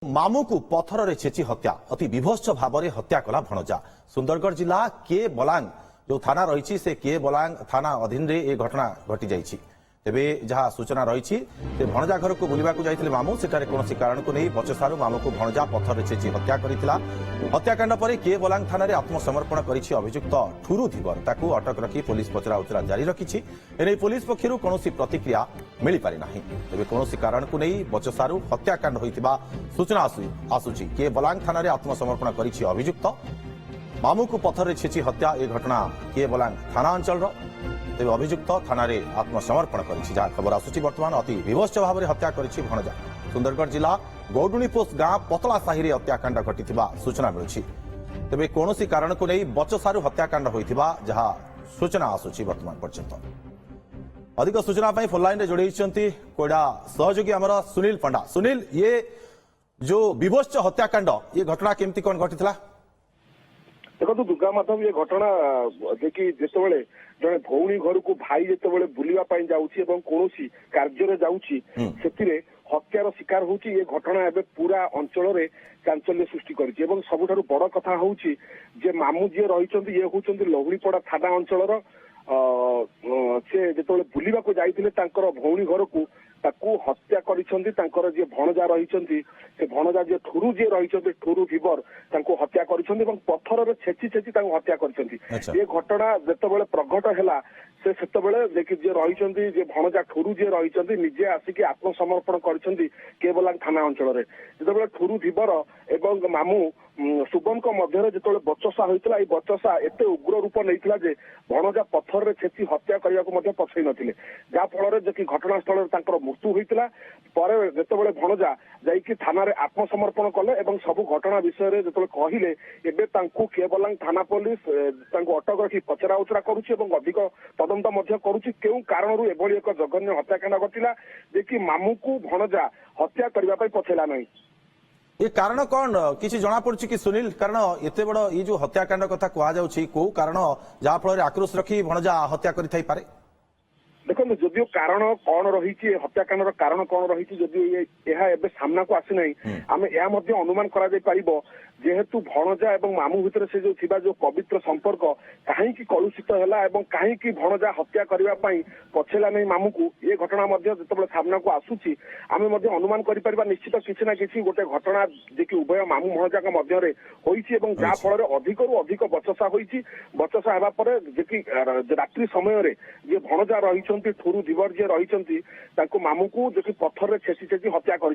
मामू को पथर रे छेची हत्या अति विभत्स भाव में हत्या कला भणजा। सुंदरगढ़ जिला के बलांग जो थाना रही से के बलांग थाना अधीन रे ए घटना घटी जाइछि। तेबे जहाँ सूचना रही भणजा घर को बुलवा जाइथिले मामू सेठारे कोनोसी कारण को नहीं बचसारू मामू को भणजा पथर रे छेची हत्या करिथिला। हत्याकांड पर के बलांग थाना रे आत्मसमर्पण करिछि अभियुक्त ठुरु धीवर। ताकू अटक रखी पुलिस पचरा उचरा जारी रखिछि। एने पुलिस पक्षरु कोनोसी प्रतिक्रिया मिली पारि नाही। तेबे कोनोसी कारण को नहीं बचसारू हत्याकांड होइतिबा सूचना आसुछि। के बलांग थाना रे आत्मसमर्पण करिछि अभियुक्त। मामू को पथर रे छेची हत्या ए घटना के बलांग थाना अंचल तेज अभियुक्त थाना रे आत्मसमर्पण करिछि। जहाँ खबर आसुछि वर्तमान अति विभत्स भाव में हत्या करिछि भणजा। सुंदरगढ़ जिला गौडुणीपोष गाँ पतला साही रे हत्याकांड घटिथिबा सूचना मिलुछि। तेबे कोनोसी कारण को नहीं बचसारू हत्याकांड होइथिबा जहाँ सूचना आसुछि वर्तमान पर्यंत। अधिक सूचना पाई फोन लाइन रे जोड़ैछन्ती कोइडा सहयोगी हमर सुनील पंडा। सुनील, ये जो विभत्स हत्याकांड ये घटना केमती कोन घटिथिला? देखो दुर्गा माधव ये घटना देखी जितेबाला जड़े भौणी घर को भाई जितेबाला बुलावाई जाऊँगी कौन कार्य जाऊँगी हत्यार शिकार होची। ये घटना एवं पूरा अंचल में चांचल्य सृष्टि करिछि। सबुठारु बड़ कथा होउछि जे मामू जी रही ये होउछन्ति लहुड़ीपड़ा थाना अंचल से जितेबाला बुलावा जाइथिले तांकर भौणी घर को ताकू हत्या करिसंती। तांकर जे भणजा रहिसंती से भणजा जे ठुरु जे रहिसंती ठुरु धीवर तांको हत्या करिसंती एवं पत्थर रे छेची छेची तांको हत्या करिसंती। ये घटना जेतेबेले प्रकट हैला से सेतेबेले देखि जे रहिसंती जे भणजा ठुरु जे रहिसंती निजे आसिकी आत्मसमर्पण करिसंती केबलांग थाना अंचल रे। जेतेबेले ठुरु धीवर एवं मामू शुभम मध्य जो बचसा होता है बचसा एत उग्र रूप नहीं जे भणजा पत्थर रे छेची हत्या करने को पछई नथिले। जहा फल घटनास्थल मृत्यु होता जितेबाला भणजा जाइए थाना रे आत्मसमर्पण कले और सबू घटना विषय जो कहले एबे केबलांग थाना पुलिस अटक रखी पचरा उचरा करुच्ची और अधिक तदंत करुच्ची केउ कारणरू एभली एक जघन्य हत्याकांड घटिला जे कि मामू को भणजा हत्या करने पछेला नहीं। ये कारण कौन किसी जना पड़ुछि कि सुनील? कारण एते बड़ ये जो हत्याकांड कथा कह जाउछि को कारण जहा फल आक्रोश रखी भणजा हत्या करि थाई पारे? देखो जदियो कारण कौन रही हत्याकांड कारण कौन रही जदियो यह सामना को आसी नहीं आम यह अनुमान करा जेहेतु भणजा और मामू भितर से जो थिबा जो पवित्र संपर्क कहीं कलुषित है कहीं भणजा हत्या करने पछेला नहीं मामू को ये घटना जो सामना को आसूची आम अनुमान कर निश्चित किसी ना किसी गोटे घटना जे कि उभय मामू भणजा मध्य जहाँ फल अधिक रु अधिक बचसा होती बचसा होगा जे कि रात्रि समय जे भणजा रही ठुरु धीवर जे रही मामू को जे कि पत्थर छेची छेची हत्या कर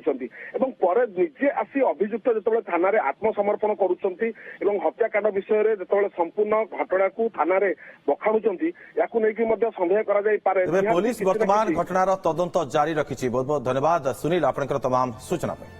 निजे आसी अभियुक्त जो थाना आत्मसमर्पण करुछंती एवं हत्याकांड विषय जो संपूर्ण घटना को थाना रे बखाणुचंती याकू नेकी मध्य संदेह करा जाई पारे। पुलिस वर्तमान घटनार तदंत जारी रखिछि। बहुत बहुत धन्यवाद सुनील आपनकर तमाम सूचना पे।